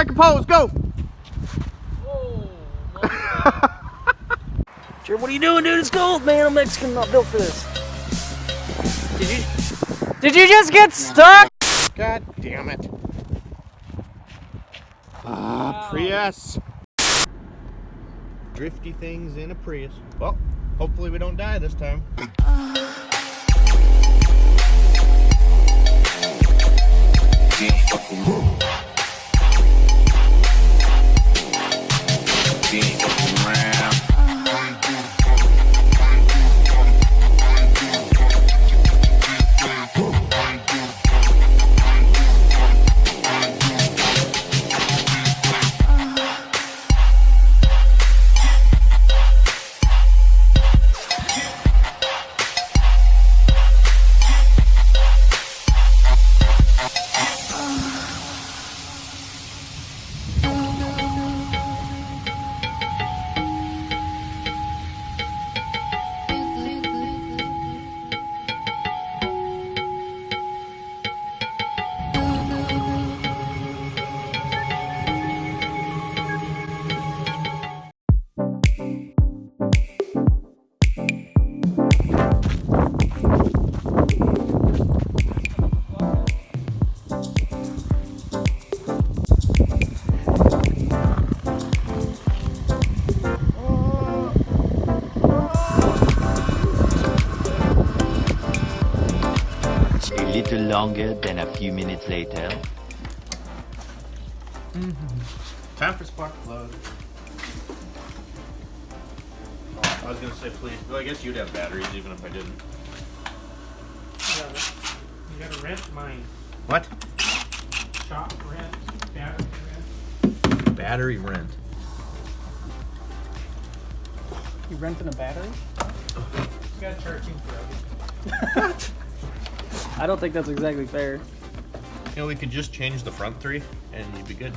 Strike a pose, go! Oh, Jared, what are you doing, dude? It's cold, man. I'm Mexican, not built for this. Did you just get stuck? God damn it. Prius. Drifty things in a Prius. Well, hopefully we don't die this time. A little longer than a few minutes later. Time for spark plug. Oh, I was gonna say please. Well, I guess you'd have batteries even if I didn't. You gotta rent mine. What? Shop rent, battery rent. Battery rent. You renting a battery? You gotta charge him for everything. I don't think that's exactly fair. You know, we could just change the front three and you'd be good.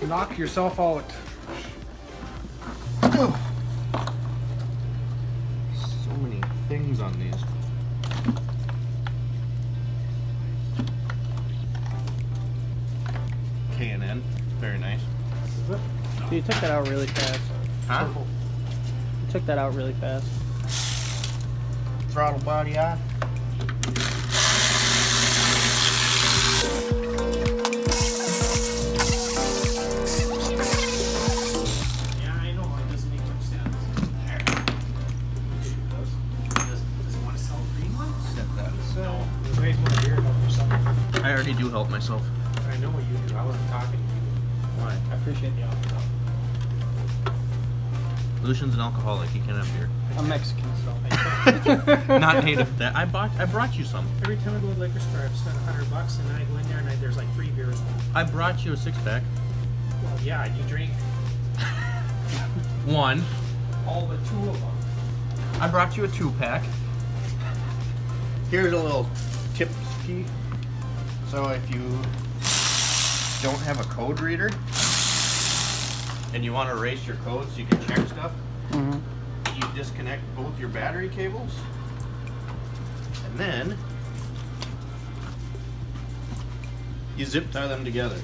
Knock yourself out. So many things on these. K&N, very nice. You took that out really fast. Huh? You took that out really fast. Throttle body off. Yeah, I know. It doesn't make much sense. Does it want to sell a green one? Set that. No. You guys want to hear about yourself? I already do help myself. I know what you do. I wasn't talking to you. Why? I appreciate the offer. Lucian's an alcoholic. He can't have beer. I'm Mexican, so. Not native. That I brought you some. Every time I go to the liquor store, I've spent $100, and then I go in there and there's like 3 beers left. I brought you a 6-pack. Well, yeah, you drink One. all but 2 of them. I brought you a 2-pack. Here's a little tip ski. So if you don't have a code reader and you want to erase your code so you can check stuff, you disconnect both your battery cables and then you zip tie them together.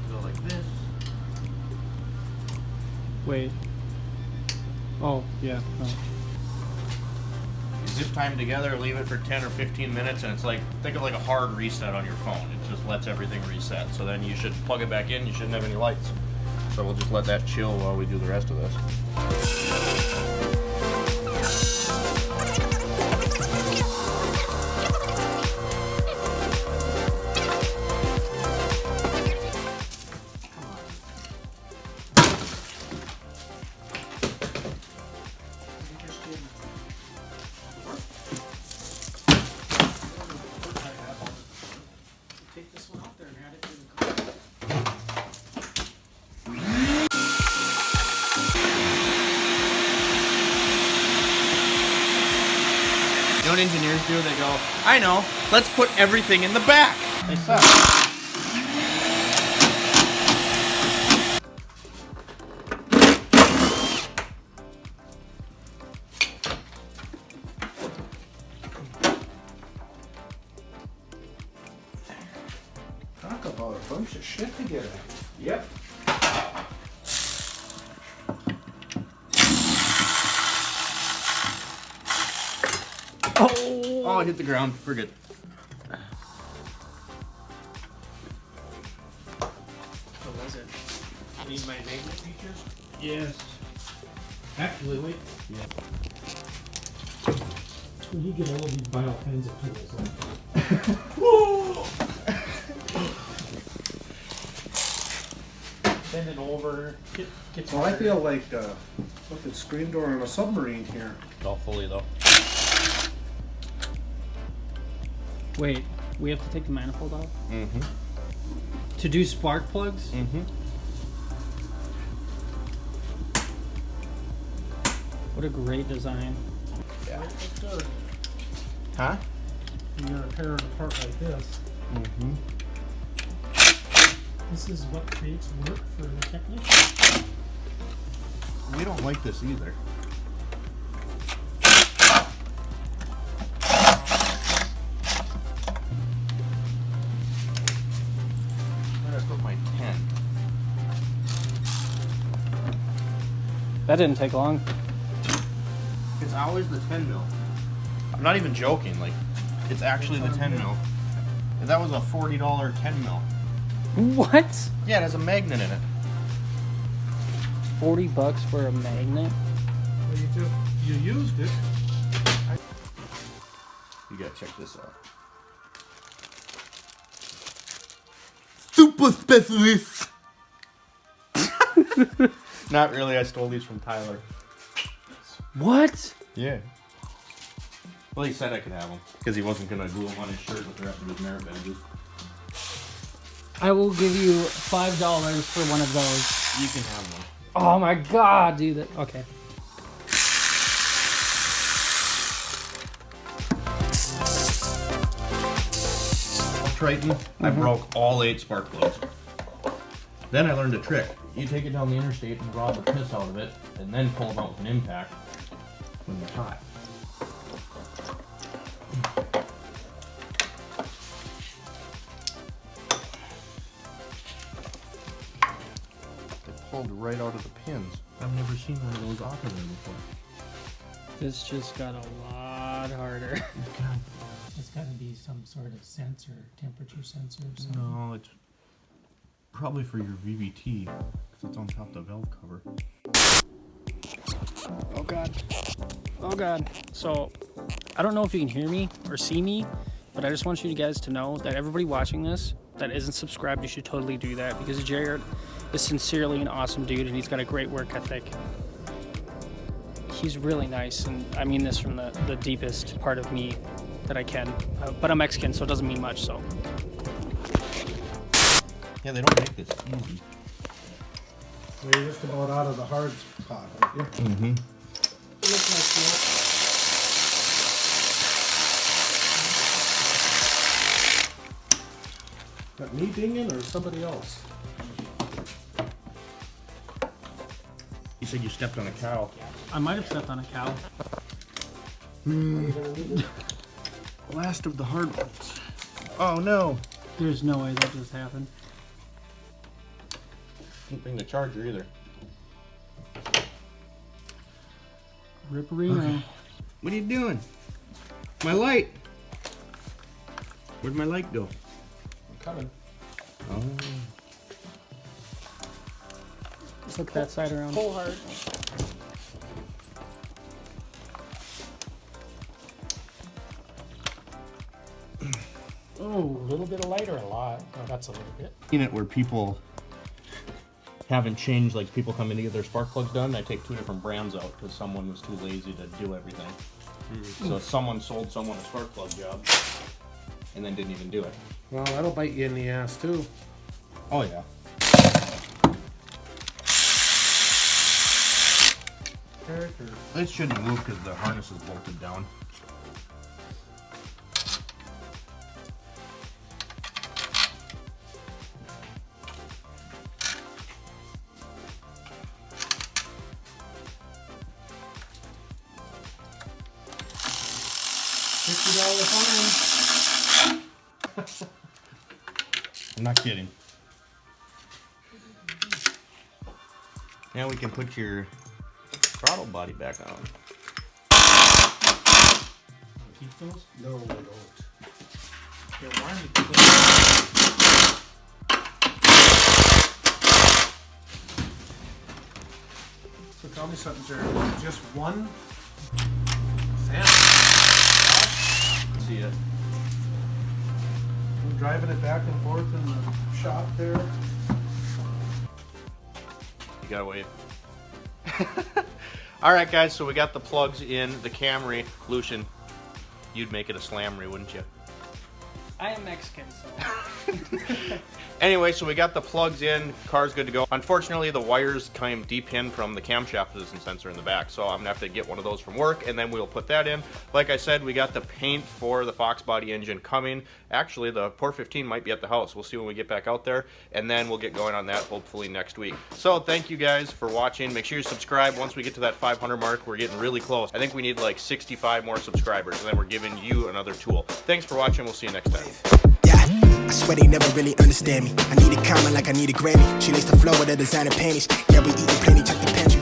Go like this. Wait. Oh, yeah. No. You zip tie them together, leave it for 10 or 15 minutes, and it's like, think of like a hard reset on your phone. It just lets everything reset. So then you should plug it back in, you shouldn't have any lights. So we'll just let that chill while we do the rest of this. Take this one out there and add it to the car. You know what engineers do? They go, I know, let's put everything in the back. They suck. bunch of shit to get at. Yep. Oh, I hit the ground. We're good. What was it? You need my magnet features? Yes. Actually, wait. Yeah. When you get all of these, buy all kinds of tools. Bend it over. Get Well, I feel like look at screen door on a submarine here. It's all fully though. Wait, we have to take the manifold off? Mm-hmm. To do spark plugs? Mm-hmm. What a great design. Yeah. It's good. Huh? When you're tearing it apart like this. Mm-hmm. This is what creates work for the technician. We don't like this either. Where did I put my 10? That didn't take long. It's always the 10 mil. I'm not even joking. Like, it's actually the 10 mil. And that was a $40 10 mil. What? Yeah, it has a magnet in it. $40 for a magnet? Well, you used it. You gotta check this out. Super specialist. Not really. I stole these from Tyler. What? Yeah. Well, he said I could have them because he wasn't gonna glue them on his shirt with the rest of his merit badges. I will give you $5 for one of those. You can have one. Oh my god, dude. That, okay. Triton, I broke all 8 spark plugs. Then I learned a trick. You take it down the interstate and rob the piss out of it, and then pull them out with an impact when they're hot. They pulled right out of the pins. I've never seen one of those off of there before. This just got a lot harder. God. It's got to be some sort of sensor, temperature sensor or something. No, it's probably for your VVT, because it's on top of the valve cover. Oh god. Oh god. So, I don't know if you can hear me or see me, but I just want you guys to know that everybody watching this that isn't subscribed, you should totally do that, because Jared is sincerely an awesome dude and he's got a great work ethic. He's really nice, and I mean this from the deepest part of me that I can. But I'm Mexican, so it doesn't mean much, so. Yeah, they don't make this easy. Well, you're just about out of the hard spot, aren't you? Mm-hmm. It looks like that. That me dinging or somebody else? You said you stepped on a cow. I might have stepped on a cow. Last of the hard ones. Oh no. There's no way that just happened. Didn't bring the charger either. Ripperino. Okay. What are you doing? My light. Where'd my light go? I'm coming. Oh. Flip that side around. Pull hard. Oh, a little bit of light or a lot? Oh, that's a little bit. Seen it where people haven't changed, like people come in to get their spark plugs done. I take 2 different brands out because someone was too lazy to do everything. So someone sold someone a spark plug job and then didn't even do it. Well, that'll bite you in the ass too. Oh yeah. It shouldn't move because the harness is bolted down. $50 fine. I'm not kidding. Now we can put your throttle body back on. Keep those? No, we don't. Yeah, why are you keeping those? So tell me something, Jared. Just one? See it. I'm driving it back and forth in the shop there. You gotta wait. Alright guys, so we got the plugs in the Camry. Lucien, you'd make it a Slamry, wouldn't you? I am Mexican, so. Anyway, so we got the plugs in, car's good to go. Unfortunately, the wires came deep in from the camshaft position sensor in the back, so I'm gonna have to get one of those from work, and then we'll put that in. Like I said, we got the paint for the Fox body engine coming. Actually, the Port 15 might be at the house. We'll see when we get back out there, and then we'll get going on that hopefully next week. So thank you guys for watching. Make sure you subscribe. Once we get to that 500 mark, we're getting really close. I think we need like 65 more subscribers, and then we're giving you another tool. Thanks for watching. We'll see you next time. Yeah, I swear they never really understand me. I need a comment like I need a Grammy. She likes the flow with the designer panties. Yeah, we eating plenty, check the pantry.